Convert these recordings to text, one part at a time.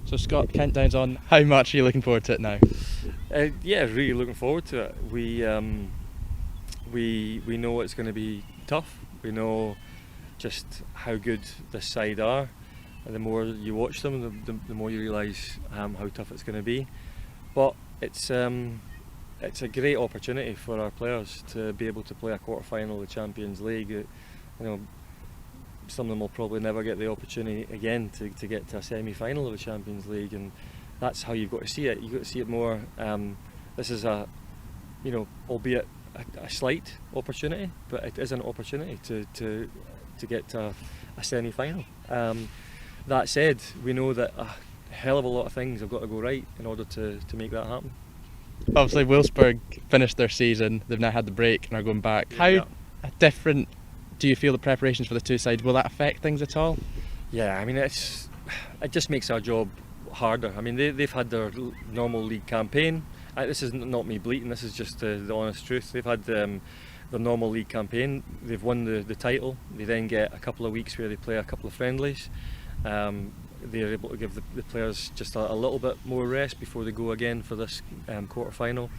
So Scott, countdown's on. How much are you looking forward to it now? Yeah, really looking forward to it. We know it's going to be tough. We know just how good this side are. And the more you watch them, the more you realise how tough it's going to be. But it's a great opportunity for our players to be able to play a quarter-final of the Champions League. Some of them will probably never get the opportunity again to get to a semi-final of the Champions League, and that's how you've got to see it. You've got to see it more. This is albeit a slight opportunity, but it is an opportunity to get to a semi-final. That said, we know that a hell of a lot of things have got to go right in order to make that happen. Obviously, Wolfsburg finished their season. They've now had the break and are going back. How different do you feel the preparations for the two sides? Will that affect things at all? Yeah, I mean it just makes our job harder. I mean they've had their normal league campaign. This is not me bleating. This is just the honest truth. They've had their normal league campaign. They've won the title. They then get a couple of weeks where they play a couple of friendlies. They're able to give the players just a little bit more rest before they go again for this quarter final.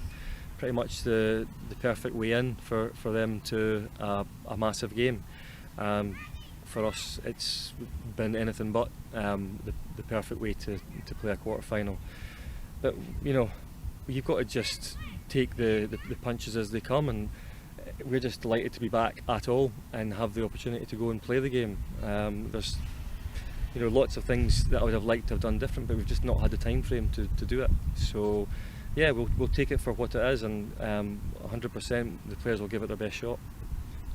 Pretty much the perfect way in for them to a massive game. For us, it's been anything but the perfect way to play a quarter final. But you've got to just take the punches as they come, and we're just delighted to be back at all and have the opportunity to go and play the game. There's lots of things that I would have liked to have done different, but we've just not had the time frame to do it. So yeah, we'll take it for what it is, and 100% the players will give it their best shot.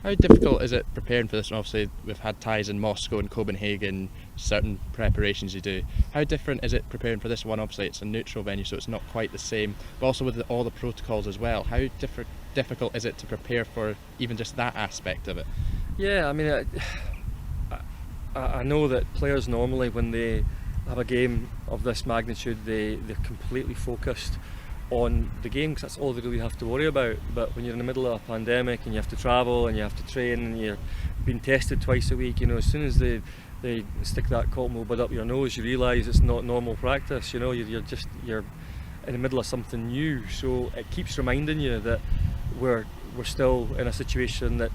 How difficult is it preparing for this? And obviously we've had ties in Moscow and Copenhagen, certain preparations you do. How different is it preparing for this one? Obviously it's a neutral venue, so it's not quite the same, but also with all the protocols as well. How difficult is it to prepare for even just that aspect of it? Yeah, I mean I know that players normally, when they have a game of this magnitude, they're completely focused on the game because that's all they really have to worry about. But when you're in the middle of a pandemic and you have to travel and you have to train and you're being tested twice a week, as soon as they stick that cotton wool bud up your nose, you realise it's not normal practice. You're in the middle of something new. So it keeps reminding you that we're still in a situation that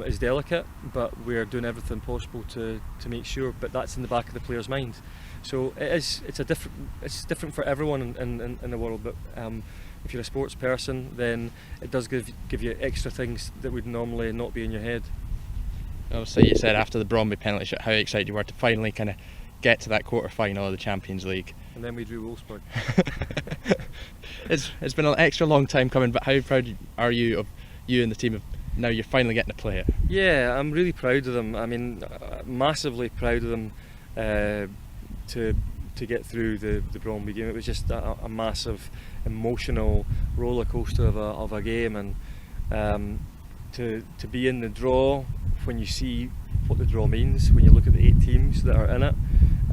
is delicate, but we're doing everything possible to make sure. But that's in the back of the player's mind. So it's different for everyone in the world. But if you're a sports person, then it does give you extra things that would normally not be in your head. Obviously, you said after the Bromby penalty shot how excited you were to finally kind of get to that quarter final of the Champions League. And then we drew Wolfsburg. It's been an extra long time coming, but how proud are you of you and the team of now you're finally getting to play it? Yeah, I'm really proud of them. I mean, massively proud of them to get through the Bromby game. It was just a massive emotional roller coaster of a game, and to be in the draw, when you see what the draw means, when you look at the 8 teams that are in it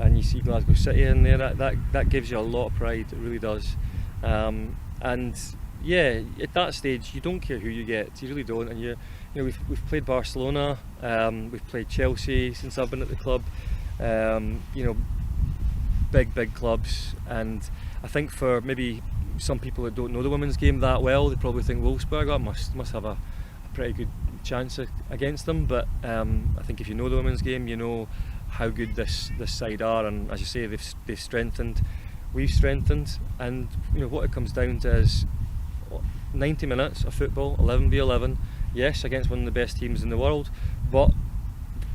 and you see Glasgow City in there, that gives you a lot of pride. It really does. And yeah, at that stage you don't care who you get, you really don't. And we've played Barcelona, we've played Chelsea since I've been at the club, big clubs, and I think for maybe some people that don't know the women's game that well, they probably think Wolfsburg must have a pretty good chance against them. But I think if you know the women's game, you know how good this side are, and as you say, they've strengthened, we've strengthened, and what it comes down to is 90 minutes of football, 11v11, yes, against one of the best teams in the world, but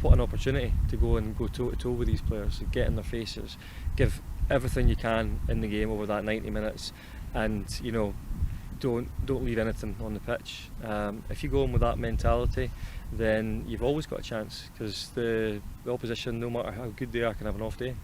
what an opportunity to go toe to toe with these players, to get in their faces, give everything you can in the game over that 90 minutes, and don't leave anything on the pitch. If you go in with that mentality, then you've always got a chance, because the opposition, no matter how good they are, can have an off day.